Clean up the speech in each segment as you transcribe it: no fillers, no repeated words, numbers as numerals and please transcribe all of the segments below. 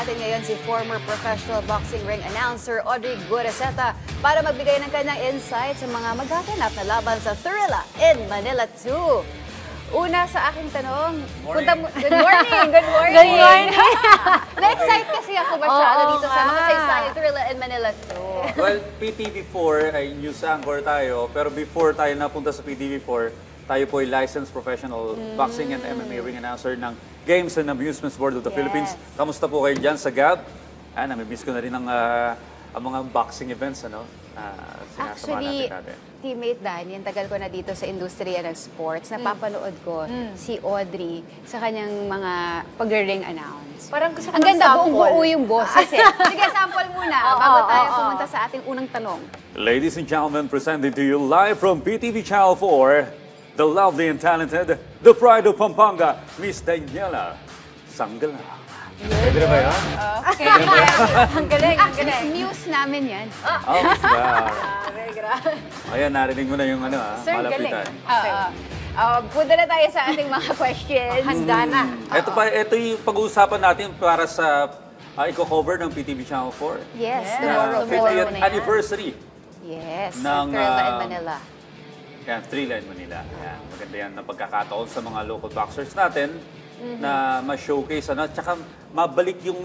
natin ngayon si former professional boxing ring announcer Audrey Gueraseta para magbigay ng kanyang insight sa mga magaganap na laban sa Thrilla in Manila 2. Una sa aking tanong, good morning! Good morning! Good morning! Na-excite kasi ako masyado dito sa makasaysayang Thrilla in Manila 2. Well, PTV4 ay news anchor tayo, pero before tayo napunta sa PTV4, tayo po ay licensed professional boxing and MMA ring announcer ng Games and Amusements Board of the Philippines. Kamusta po kayo dyan sa GAB? Namimiss ko na rin ang mga boxing events, ano? Actually, teammate Danny, ang tagal ko na dito sa industriya ng sports, napapanood ko si Audrey sa kanyang mga pag-ring announce. Parang gusto ko ang ganda, buo yung boses eh. Sige, sample muna bago tayo pumunta sa ating unang tanong. Ladies and gentlemen, presented to you live from PTV Channel 4, the lovely and talented, the pride of Pampanga, Miss Daniela Sangala. Pwede na ba yan? Okay. Ang galing, ang galing. News namin yan. Ayan, narinig mo na yung Sir, malapitan. Punta na tayo sa ating mga questions. Handa na. Ito yung pag-uusapan natin para sa i-cover ng PTV Channel 4. Yes, na tomorrow 50th anniversary. Yes, ng Thrilla in Manila. Yan, Thrilla in Manila. Yan, maganda yan na pagkakataon sa mga local boxers natin na ma-showcase, tsaka mabalik yung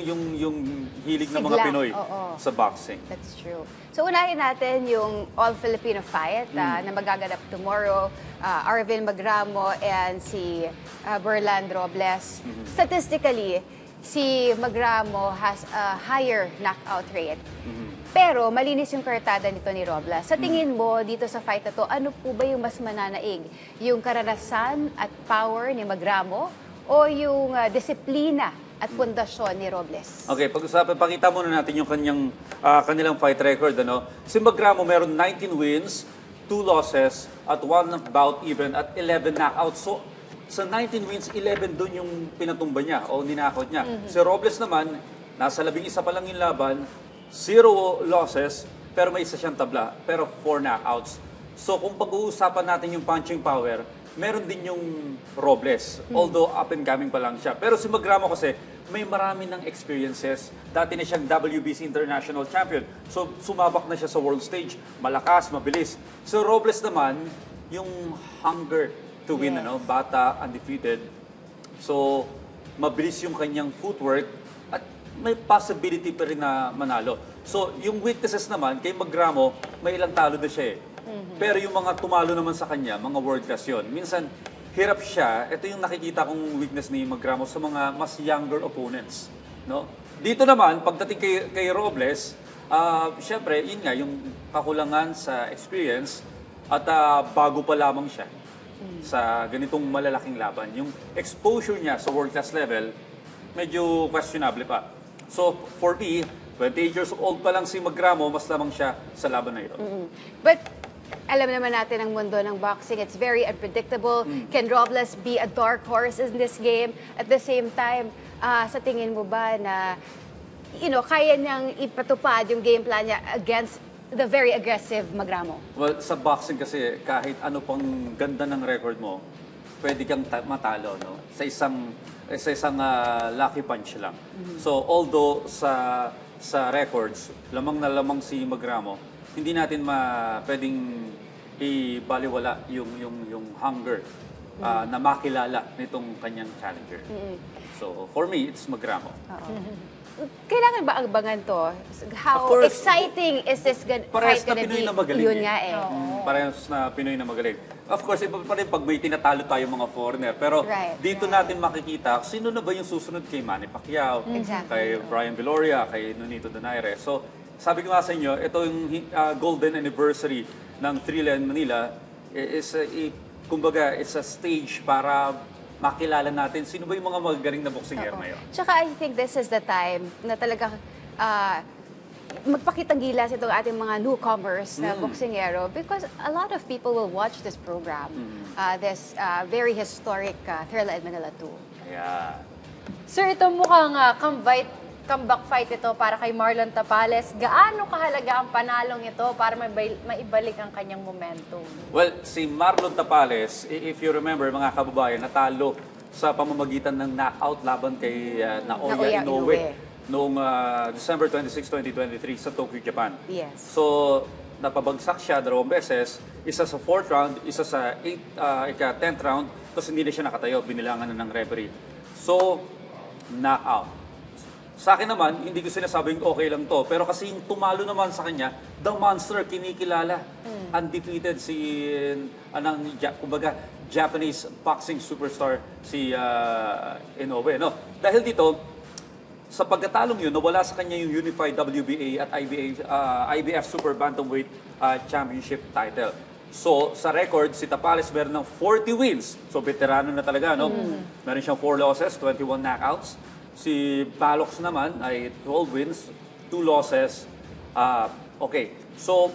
hilig ng mga Pinoy sa boxing. That's true. So unahin natin yung all-Filipino fight na magaganap tomorrow. Arvin Magramo and si Berland Robles. Statistically, si Magramo has a higher knockout rate. Pero malinis yung kartada nito ni Robles. Sa tingin mo, dito sa fight na to, ano po ba yung mas mananaig? Yung karanasan at power ni Magramo o yung disiplina at pundasyon ni Robles? Okay, pag-usapan, pakita muna natin yung kanilang fight record. Si Magramo meron 19 wins, 2 losses, at 1 bout even, at 11 knockouts. So, sa 19 wins, 11 dun yung pinatumba niya o ninakot niya. Si Robles naman, nasa 11 pa lang yung laban, 0 losses, pero may isa siyang tabla, pero 4 knockouts. So, kung pag-uusapan natin yung punching power, meron din yung Robles, although up and coming pa lang siya. Pero si Magramo kasi, may marami ng experiences. Dati na siyang WBC International Champion. So, sumabak na siya sa world stage. Malakas, mabilis. So, Robles naman, yung hunger to win, bata, undefeated. So, mabilis yung kanyang footwork at may possibility pa rin na manalo. So, yung weaknesses naman, kay Magramo, may ilang talo na siya eh. Pero yung mga tumalo naman sa kanya, mga world class yun. Minsan, hirap siya. Ito yung nakikita kong weakness ni Magramo sa mga mas younger opponents. Dito naman, pagdating kay Robles, syempre, yun nga, yung kakulangan sa experience at bago pa lamang siya sa ganitong malalaking laban. Yung exposure niya sa world class level, medyo questionable pa. So, for me, 28 years old pa lang si Magramo, mas lamang siya sa laban na ito. But, alam naman natin ang mundo ng boxing. It's very unpredictable. Can Robles be a dark horse in this game? At the same time, sa tingin mo ba na kaya niyang ipatupad yung game plan niya against the very aggressive Magramo? Well, sa boxing kasi, kahit ano pang ganda ng record mo, pwede kang matalo, sa isang lucky punch lang. So, although sa records, lamang na lamang si Magramo, hindi natin pwedeng ibaliwala yung hunger na makilala nitong kanyang challenger. So, for me, it's Magramo. Kailangan ba abangan to? How exciting is this fight gonna be? Yun nga eh. Parehas na Pinoy na magaling. Of course, iba pa rin pag may tinatalo tayo mga foreigner. Pero dito natin makikita, sino na ba yung susunod kay Manny Pacquiao, kay Brian Viloria, kay Nonito Donaire. So, sabi ko nga sa inyo, ito yung golden anniversary ng Thrilla in Manila. Kumbaga, it's a stage para makilala natin sino ba yung mga magagaling na boksingero ngayon. Tsaka I think this is the time na talaga magpakitang gilas itong ating mga newcomers na boksingero because a lot of people will watch this program, this very historic Thrilla in Manila 2. Yeah. Sir, ito mukhang comeback fight ito para kay Marlon Tapales. Gaano kahalaga ang panalong ito para maibalik ang kanyang momentum? Well, si Marlon Tapales, if you remember mga kababayan, natalo sa pamamagitan ng knockout laban kay Naoya Inoue. noong December 26, 2023 sa Tokyo, Japan. Yes. So, napabagsak siya 2 beses, isa sa 4th round, isa sa 10th round, tapos hindi na siya nakatayo, binilangan na ng referee. So, knockout. Sa akin naman, hindi ko sinasabing okay lang to, pero kasi yung tumalo naman sa kanya, the monster, kinikilala. Undefeated si, kumbaga, Japanese boxing superstar si Inoue. No? Dahil dito, sa pagkatalong yun, nawala sa kanya yung Unified WBA at IBF Super Bantamweight Championship title. So, sa record, si Tapales meron ng 40 wins. So, veterano na talaga, no? Meron siyang 4 losses, 21 knockouts. Si Balox naman ay 12 wins, 2 losses. Okay. So,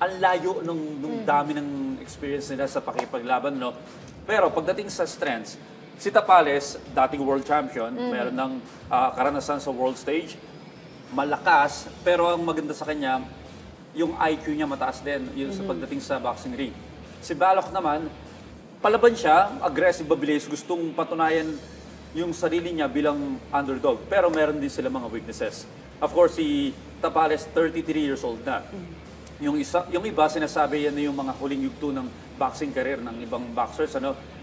ang layo nung dami ng experience nila sa pakipaglaban, no? Pero pagdating sa strengths, si Tapales, dating world champion, meron ng karanasan sa world stage, malakas, pero ang maganda sa kanya, yung IQ niya mataas din, yun sa pagdating sa boxing ring. Si Balok naman, palaban siya, aggressive, mabilis, gustong patunayan yung sarili niya bilang underdog, pero meron din sila mga weaknesses. Of course, si Tapales, 33 years old na. Yung iba, sinasabi yan na yung mga huling yugto ng boxing career ng ibang boxers,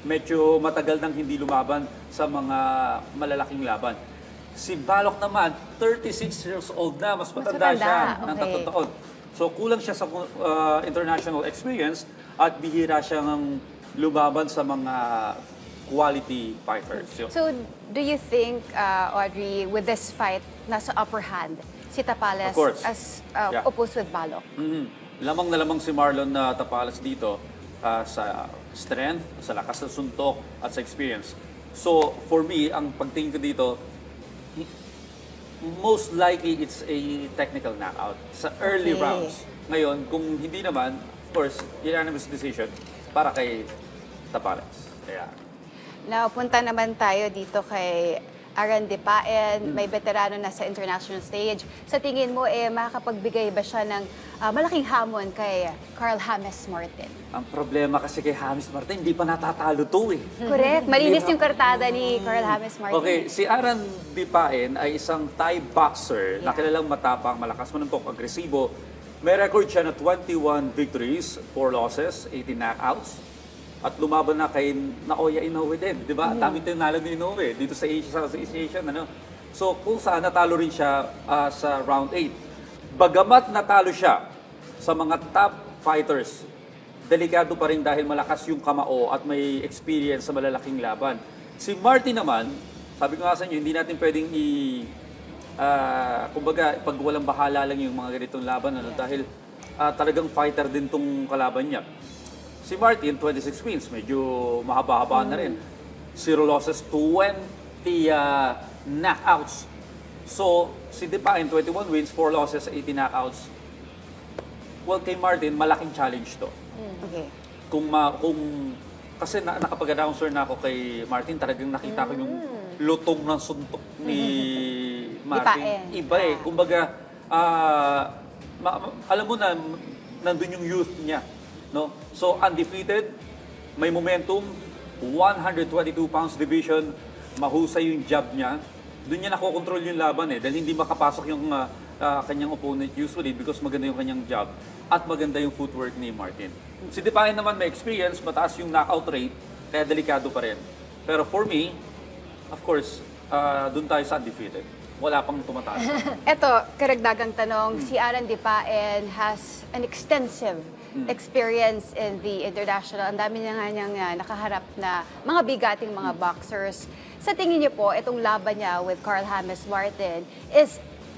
medyo matagal nang hindi lumaban sa mga malalaking laban. Si Balok naman, 36 years old na, mas matanda siya ng 3 taon. So kulang siya sa international experience at bihira siyang lumaban sa mga quality fighters. So, do you think, Audrey, with this fight, nasa upper hand si Tapales as opposed with Balok? Lamang na lamang si Marlon Tapales dito sa strength, sa lakas ng suntok, at sa experience. So, for me, ang pagtingin ko dito, most likely it's a technical knockout sa early rounds. Ngayon, kung hindi naman, of course, unanimous decision para kay Tapales. Kaya. Now, punta naman tayo dito kay Aran Dipaen, may veterano na sa international stage. Sa tingin mo, makakapagbigay ba siya ng malaking hamon kay Carl James Martin? Ang problema kasi kay James Martin, hindi pa natatalo to eh. Correct. Malinis yung kartada ni Carl James Martin. Okay, si Aran Dipaen ay isang Thai boxer na kilalang matapang, malakas manuntok, agresibo. May record siya na 21 victories, 4 losses, 18 knockouts. At lumaban na kay Naoya Inoue din, di ba? Dami tinalo ni Inoue dito sa Southeast Asian, So, kung saan natalo rin siya sa round 8. Bagamat natalo siya sa mga top fighters, delikado pa rin dahil malakas yung kamao at may experience sa malalaking laban. Si Martin naman, sabi ko nga sa inyo, hindi natin pwedeng kumbaga, pag walang bahala lang yung mga ganitong laban, dahil talagang fighter din tong kalaban niya. Si Martin, 26 wins, medyo mahaba-haba na rin. 0 losses, 20 knockouts. So, si Dipaen, 21 wins, 4 losses, 80 knockouts. Well, kay Martin, malaking challenge to. Okay. Kasi nakapag-announcer na ako kay Martin, talagang nakita ko yung lutong ng suntok ni Martin. Dipaen. Iba eh. Kumbaga, alam mo na, nandun yung youth niya. No? So, undefeated, may momentum, 122 pounds division, mahusay yung jab niya. Doon niya nakokontrol yung laban dahil hindi makapasok yung kanyang opponent usually because maganda yung kanyang jab at maganda yung footwork ni Martin. Si Dipaen naman may experience, mataas yung knockout rate, kaya delikado pa rin. Pero for me, of course, doon tayo sa undefeated. Wala pang tumataas. Ito, karagdagang tanong, si Aran Dipaen has an extensive experience in the international. Ang dami niya nga niyang nakaharap na mga bigating mga boxers. Sa tingin niyo po, itong laban niya with Carl James Martin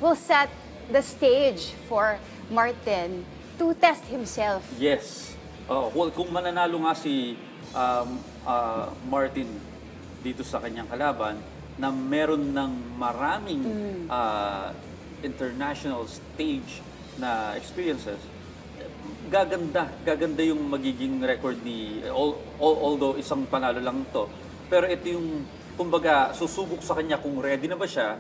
will set the stage for Martin to test himself. Yes. Well, kung mananalo nga si Martin dito sa kanyang kalaban, na meron ng maraming international stage na experiences, gaganda yung magiging record ni, although isang panalo lang to, pero ito yung, kumbaga, susubok sa kanya kung ready na ba siya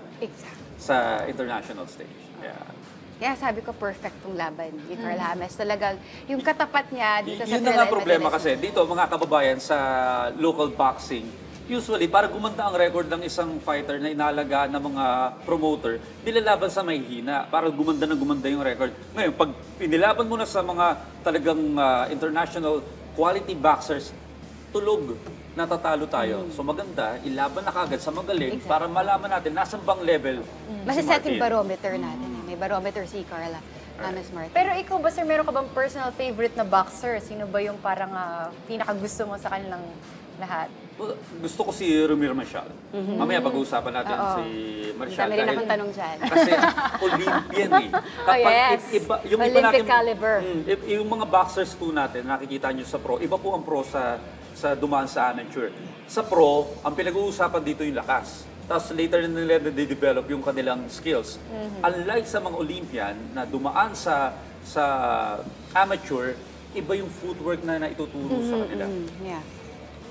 sa international stage. Kaya sabi ko, perfect tong laban ni Carl James. Talagang yung katapat niya dito sa Yun na nga problema kasi, dito mga kababayan sa local boxing, Usually, para gumanda ang record ng isang fighter na inalagaan ng mga promoter, nilalaban sa may hina para gumanda yung record. Ngayon, pag inilaban mo na sa mga talagang international quality boxers, tulog, natatalo tayo. So maganda, ilaban na kagad sa magaling para malaman natin nasan bang level si Masiset yung Martin. barometer natin. May barometer si Carla. Miss Martin. Pero ikaw ba, sir, meron ka bang personal favorite na boxer? Sino ba yung parang pinakagusto mo sa kanilang lahat? Well, gusto ko si Romero Marcial. Mamaya pag-uusapan natin si Marcial. Dami rin akong tanong dyan. Kasi Olympian eh. Yes. Yung Olympic caliber. Yung mga boxers po natin, nakikita nyo sa pro, iba po ang pro sa dumaan sa amateur. Sa pro, ang pinag-uusapan dito yung lakas. Tapos later na nila na-develop yung kanilang skills. Unlike sa mga Olympian na dumaan sa amateur, iba yung footwork na naituturo sa kanila. Yeah.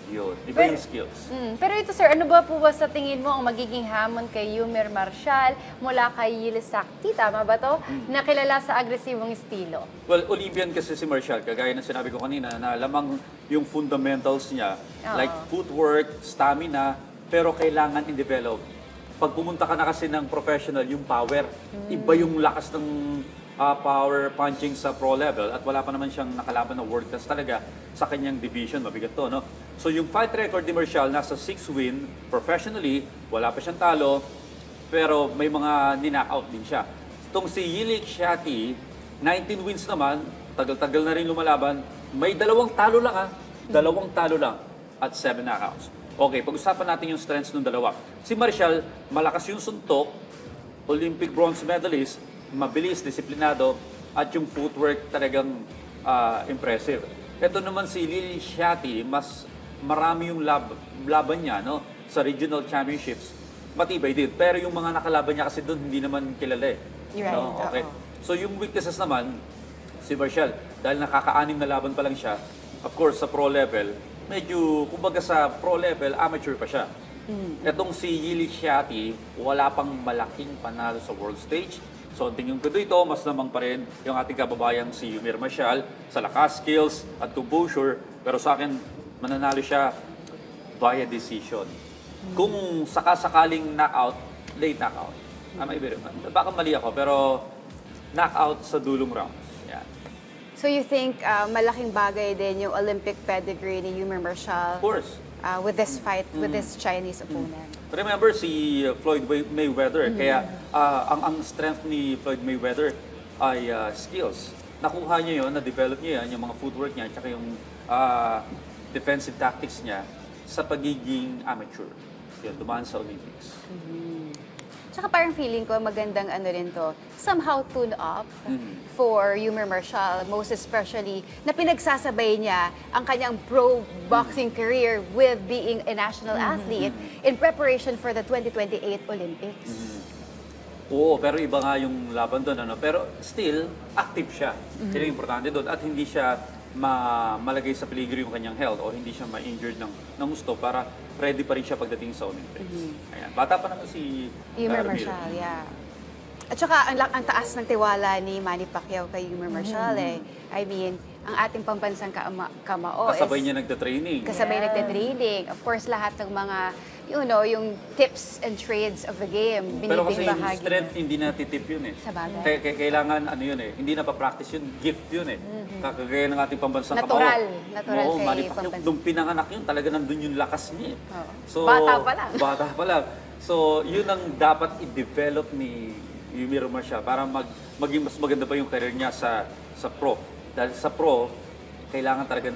Yun, iba yung skills. Pero ito, sir, ano ba po ba sa tingin mo ang magiging hamon kay Yumer Marcial mula kay Yili Sakti, tama ba to? Na kilala sa agresibong estilo. Well, Olympian kasi si Marcial, kagaya ng sinabi ko kanina, na lamang yung fundamentals niya, like footwork, stamina, pero kailangan i-develop. Pag pumunta ka na kasi ng professional, yung power, iba yung lakas ng power punching sa pro level at wala pa naman siyang nakalaban na world class talaga sa kanyang division. Mabigat to, no? So yung fight record ni Marcial, nasa 6 win professionally, wala pa siyang talo, pero may mga ninockout din siya. Itong si Yilik Shati, 19 wins naman, tagal-tagal na rin lumalaban, may 2 talo lang 2 talo lang at 7 knockouts. Okay, pag-usapan natin yung strengths ng dalawa. Si Marcial, malakas yung suntok, Olympic bronze medalist, mabilis, disiplinado, at yung footwork talagang impressive. Ito naman si Lili Shati, mas marami yung laban niya, no? Sa regional championships. Matibay din. Pero yung mga nakalaban niya kasi doon, hindi naman kilala eh. You're right. No? Okay. So yung weaknesses naman, si Marcial, dahil nakaka-anim na laban pa lang siya, of course, sa pro level, medyo, kumbaga sa pro level, amateur pa siya. Etong si Yili Shati, wala pang malaking panalo sa world stage. So, tingin ko dito, mas lamang pa rin yung ating kababayang si Yumer Marcial sa lakas, skills, at composure. Pero sa akin, mananalo siya via decision. Kung sakasakaling knockout, late knockout. Baka mali ako, pero knockout sa dulong rounds. Yan. So you think malaking bagay din yung Olympic pedigree ni Yumer Marcial Of course. with this fight, with this Chinese opponent? Remember si Floyd Mayweather, kaya ang strength ni Floyd Mayweather ay skills. Nakuha niya yun, na-develop niya yan, yung mga footwork niya, at yung defensive tactics niya sa pagiging amateur. Yun, dumaan sa Olympics. Tsaka parang feeling ko magandang ano rin to, somehow tune up for Yumer Marcial, most especially na pinagsasabay niya ang kanyang pro boxing career with being a national athlete in preparation for the 2028 Olympics. Oo, pero iba nga yung laban doon, ano? Pero still, active siya. Yun yung importante doon. At hindi siya malagay sa peligro yung kanyang health o hindi siya ma-injured ng gusto para ready pa rin siya pagdating sa Olympics. Ayan. Bata pa naman si Yumer Ramiro. Marcial, yeah. At saka ang taas ng tiwala ni Manny Pacquiao kay Yumer Marcial eh. I mean, ang ating pambansang kamao Kasabay is niya nagda-training. kasabay nagte-training. Of course, lahat ng mga, yung tips and trades of the game, Pero kasi binibig yung bahagi. strength, hindi natitip yun eh. Sa bagay. Kailangan, ano yun eh, hindi na pa-practice yun, gift yun eh. Kagaya ng ating pambansang Natural. kamao. Natural Oo, kay Manny Pacquiao, pambansa. nung pinanganak yun, talaga nandun yung lakas niya eh. So, Bata pa lang. Bata pa lang. So, yun ang dapat i-develop ni Yumer Marcial para maging mas maganda pa yung career niya sa pro. Dahil sa pro, kailangan talaga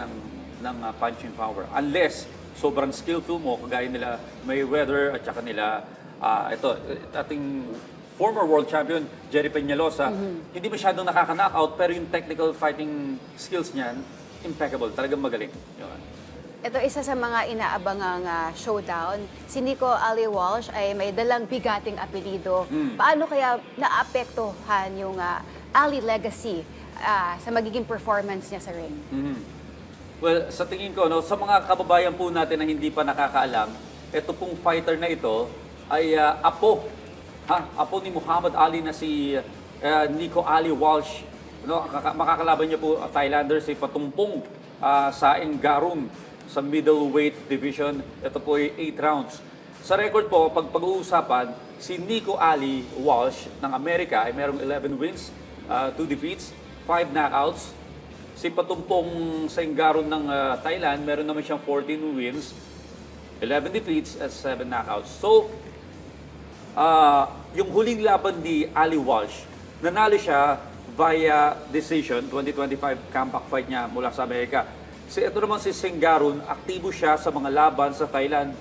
ng punching power. Unless sobrang skillful mo, kagaya nila Mayweather at saka nila, ating former world champion, Jerry Peñalosa, hindi masyadong nakaka-knockout, pero yung technical fighting skills niyan, impeccable, talagang magaling. Yun. Ito isa sa mga inaabangang showdown. Si Nico Ali Walsh ay may dalang bigating apelido. Paano kaya naapektuhan yung Ali legacy sa magiging performance niya sa ring? Well, sa tingin ko, sa mga kababayan po natin na hindi pa nakakaalam, ito pong fighter na ito ay apo ni Muhammad Ali na si Nico Ali Walsh. Makakalaban niya po Thailander si Patumpong Saeng Garung. Sa middleweight division, ito po ay 8 rounds. Sa record po, pag-uusapan, si Nico Ali Walsh ng Amerika ay merong 11 wins, 2 defeats, 5 knockouts. Si Patumpong Senggaron ng Thailand, meron naman siyang 14 wins, 11 defeats, at 7 knockouts. So, yung huling laban ni Ali Walsh, nanalo siya via decision, 2025 comeback fight niya mula sa Amerika. Ito naman si Senggaron, aktibo siya sa mga laban sa Thailand,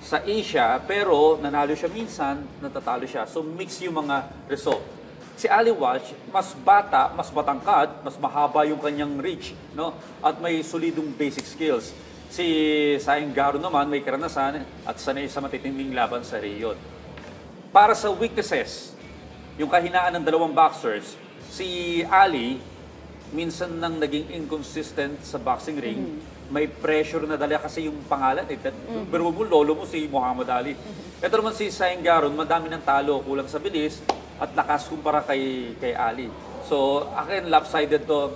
sa Asia, pero nanalo siya minsan, natatalo siya. So mix yung mga result. Si Ali Walsh, mas bata, mas matangkad, mas mahaba yung kanyang reach, no? At may solidong basic skills. Si Senggaron naman may karanasan at sanay sa matitinding laban sa Rio. Para sa weaknesses, yung kahinaan ng dalawang boxers, si Ali, minsan nang naging inconsistent sa boxing ring, may pressure na dala kasi yung pangalan. Pero mo, lolo mo si Muhammad Ali. Ito naman si Senggaron, madami ng talo, kulang sa bilis, at lakas kumpara kay Ali. So, akin, lopsided to,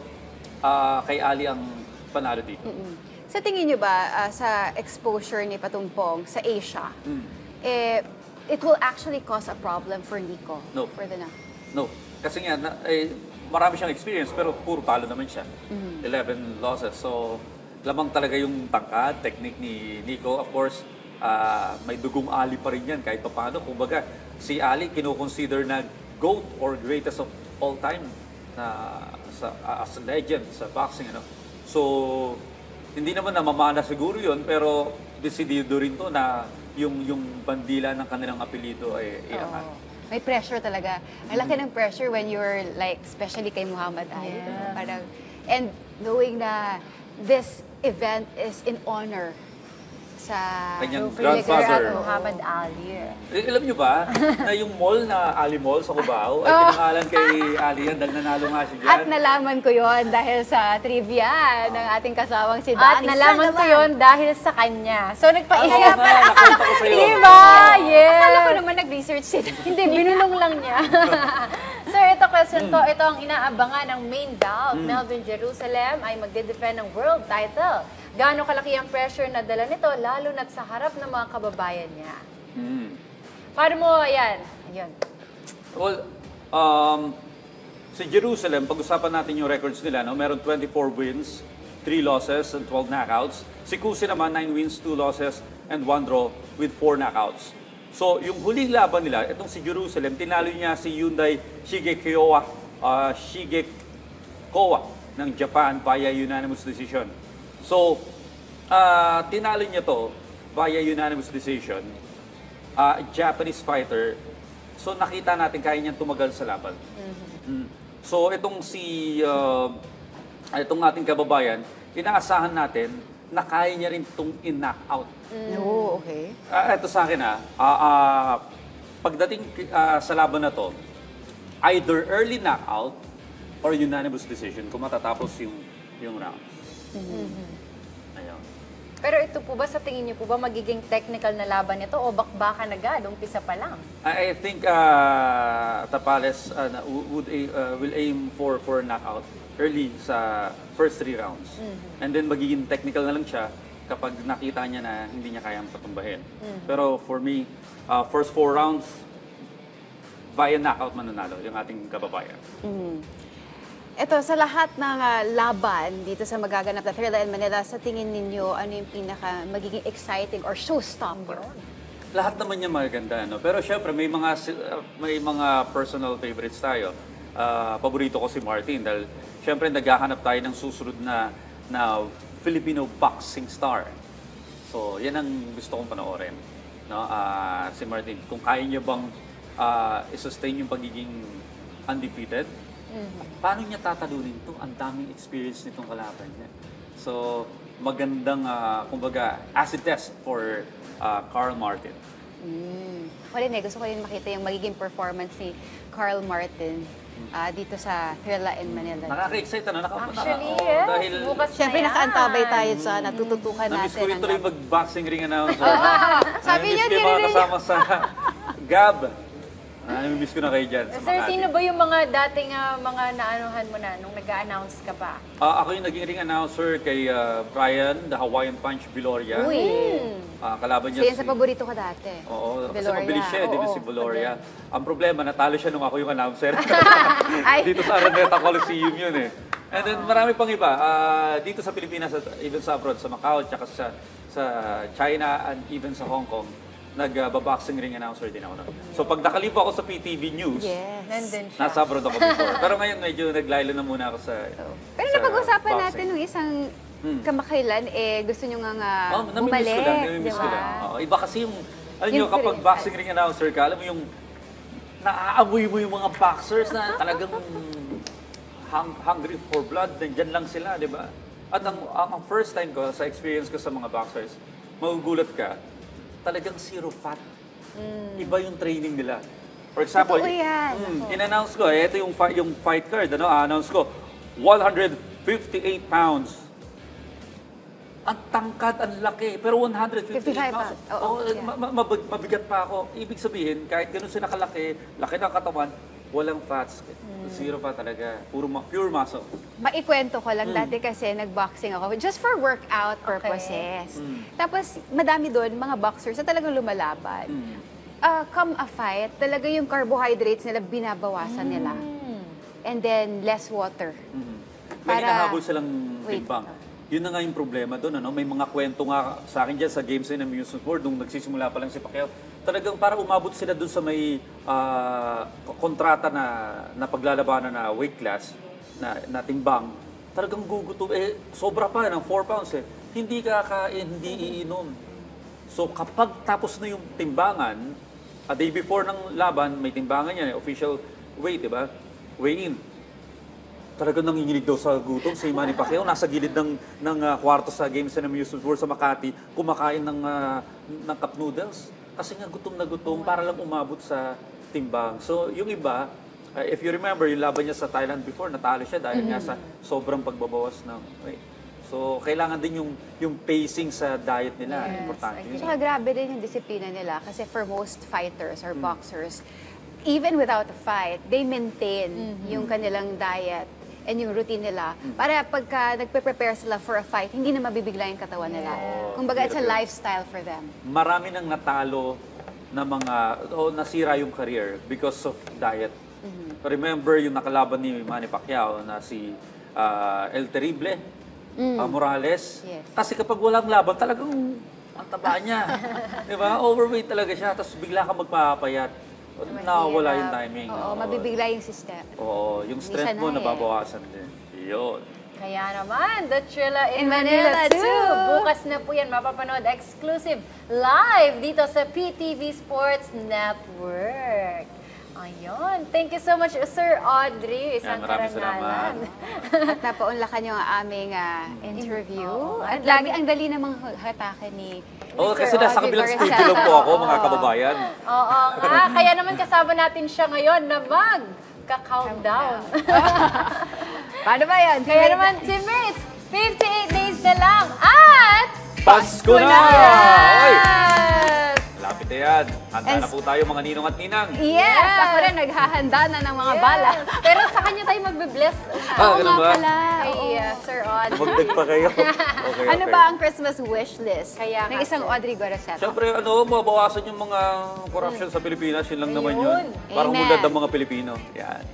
kay Ali ang panalo dito. Sa tingin niyo ba, sa exposure ni Patumpong sa Asia, it will actually cause a problem for Nico? No. For the No. Kasi nga, marami siyang experience, pero puro talo naman siya. 11 losses. So, lamang talaga yung tangkad, technique ni Nico. Of course, may dugong Ali pa rin yan kahit paano. Kumbaga, si Ali kino-consider na GOAT or greatest of all time as a legend sa boxing. Ano? So, hindi naman namamana siguro yun, pero desidido rin to na yung bandila ng kanilang apelido ay iangat. May pressure talaga. Ang laki ng pressure when you're like, especially kay Muhammad Ali. Yes. Parang, and knowing na this event is in honor sa Kanyang Figure grandfather. at Muhammad Ali. Alam niyo ba na yung mall na Ali Mall sa Cubao ay pinangalan kay Ali yan dahil nanalo nga siya dyan? At nalaman ko yon dahil sa trivia ng ating kasawang si At Dati. nalaman ko yun dahil sa kanya. So, nagpa-isip. Oo nga, nakwento ko sa'yo. Diba? Yes. Akala ko naman nag-research si Dati. Hindi, binulong lang niya. Sir, ito question ko. Ito ang inaabangan ng main bout. Melvin Jerusalem ay magde-defend ng world title. Gaano kalaki ang pressure na dala nito, lalo na't sa harap ng mga kababayan niya? Paano mo, ayan. Ayun. Well, si Jerusalem, pag-usapan natin yung records nila, no? Meron 24 wins, 3 losses, and 12 knockouts. Si Kusi naman, 9 wins, 2 losses, and 1 draw with 4 knockouts. So, yung huling laban nila, itong si Jerusalem, tinalo niya si Hyundai Shigekowa ng Japan via unanimous decision. So, tinalo niya to via unanimous decision, Japanese fighter. So, nakita natin kaya niyang tumagal sa laban. So, itong itong ating kababayan, inaasahan natin na kaya niya rin itong in-knock-out. Oh, okay. Ito sa akin pagdating sa laban na to, either early knockout or unanimous decision kung matatapos yung round. Ayun. Pero ito po ba, sa tingin niyo po ba, magiging technical na laban ito o bakbakan agad, umpisa pa lang? I think Tapales will aim for knockout early sa first 3 rounds. And then magiging technical na lang siya kapag nakita niya na hindi niya kayang patumbahin. Pero for me, first 4 rounds, via knockout mananalo yung ating kababayan. Ito, sa lahat ng laban dito sa magaganap na Thrilla in Manila, sa tingin ninyo, ano yung pinaka magiging exciting or showstopper? Lahat naman niya maganda, no? Pero syempre may mga personal favorites tayo. Paborito ko si Martin dahil syempre naghahanap tayo ng susunod na Filipino boxing star. So, yan ang gusto kong panoorin, no? Si Martin, kung kaya niya bang i-sustain yung pagiging undefeated, paano niya tatalunin to? Ang daming experience nitong kalaban niya. So, magandang, kumbaga, acid test for Carl Martin. Gusto ko rin makita yung magiging performance ni Carl Martin dito sa Thrilla in Manila. Nakaka-excite, ano? Actually, yes. Dahil Bukas Siyempre, na yan. nakaantabay tayo sa natututukan namiss natin. ko rin tuloy mag-boxing ring announcer. Sabi niyo, Namiss ko yung mga kasama sa Gab. Namimiss ko na kayo dyan sa Sir, Makati. sino ba yung mga dating mga naanuhan mo na nung nag-a-announce ka pa? Ako yung naging ring announcer kay Brian, the Hawaiian Punch Viloria. Uy. Kalaban niya Siya sa paborito ko dati. Oo, kasi Viloria. mabilis siya, di ba Oo. si Viloria. Ang problema, natalo siya nung ako yung announcer. Ay. Dito sa Araneta Coliseum yun eh. And then marami pang iba. Dito sa Pilipinas, even sa abroad, sa Macau, tsaka sa China, and even sa Hong Kong, nag-boxing ring announcer din ako. So pag nakalipo ako sa PTV News, Yes. Nandun siya. nasa abroad ako before. Pero ngayon medyo naglaylo na muna ako sa Pero sa napag-usapan boxing. natin nung isang kamakailan, gusto nyo nga Namimiss bumalik. ko lang, namimiss ko diba? lang. Oo, iba kasi yung, alam Yung nyo, kapag thrill. boxing ring announcer ka, alam mo yung naaamoy mo yung mga boxers na talagang hungry for blood, nandyan lang sila, di ba? At ang first time ko, sa experience ko sa mga boxers, magugulat ka, talagang zero fat. Iba yung training nila. For example, Totoo yan. in-announce ko, ito yung fight card, announce ko, 158 pounds. Ang tangkad, ang laki, pero 158 55 pounds. pounds. Oo, yeah. Mabigat pa ako. Ibig sabihin, kahit ganun sila kalaki, laki ng katawan, walang fats. Zero pa talaga. Pure muscle. Maikwento ko lang, dati kasi nag-boxing ako just for workout purposes. Tapos madami doon, mga boxers na talagang lumalaban. Come a fight, talaga yung carbohydrates nila binabawasan nila. And then less water. May Para- hinahabol silang Wait. timbang. Yun na nga yung problema doon. Ano? May mga kwento nga sa akin dyan sa Games and Amusement Board nung nagsisimula pa lang si Pacquiao. Talagang para umabot sila doon sa may kontrata na paglalabanan na weight class, na timbang. Talagang gugutom. Sobra pa ng 4 pounds eh. Hindi kakain, hindi iinom. So kapag tapos na yung timbangan, a day before ng laban, may timbangan yan, official weight, di ba? Weigh-in. Talagang nanginginig daw sa gutom si Manny Pacquiao. Nasa gilid ng kwarto sa Games and Amusement World sa Makati, kumakain ng cup noodles. Kasi nga gutom na gutom para lang umabot sa timbang. So yung iba, if you remember, yung laban niya sa Thailand before, natalo siya dahil nga sa sobrang pagbabawas ng weight. So kailangan din yung pacing sa diet nila. Importante yun. Tsaka grabe din yung disiplina nila kasi for most fighters or boxers, even without a fight, they maintain yung kanilang diet and yung routine nila para pagka nagpe-prepare sila for a fight, hindi na mabibigla yung katawan nila. Kumbaga, it's a lifestyle for them. Marami nang natalo na nasira yung career because of diet. Remember yung nakalaban ni Manny Pacquiao na si El Terrible, Morales. Yes. Kasi kapag walang laban, talagang ang taba niya. Di ba? Overweight talaga siya, tapos bigla ka magpapayat. Nawala yung timing. Oo, mabibigla yung system. Oo, yung strength Minsan mo na nababawasan din. Yun. Kaya naman, The Thrilla in In Manila Manila 2. too. Bukas na po yan mapapanood exclusive live dito sa PTV Sports Network. Ayun. Thank you so much, Sir Audrey. Isang Maraming karangalan. At napaunlakan yung aming interview. Oo. At lagi, ang dali namang hatake ni Oo, Sir kasi nasa Audrey kabilang Garcia. studio lang po ako, mga kababayan. Oo nga. Kaya naman kasama natin siya ngayon na mag-countdown. Paano ba yan? Kaya naman, teammates, 58 days na lang at Pasko na! Oy! Yes! Lapit na yan. Handa na po tayo mga ninong at ninang. Yes! Ako rin, naghahanda na ng mga bala. Pero sa kanya tayo magbe-bless. Ganun ba? Kay Sir Audrey. Magdag pa kayo. Okay, Ano ba ang Christmas wish list Kaya ng nga, isang sir. Audrey Goraceta? Siyempre, mabawasan yung mga corruption sa Pilipinas. Yun lang naman yun. Ayun. Parang Amen. mulad ang mga Pilipino. Yan.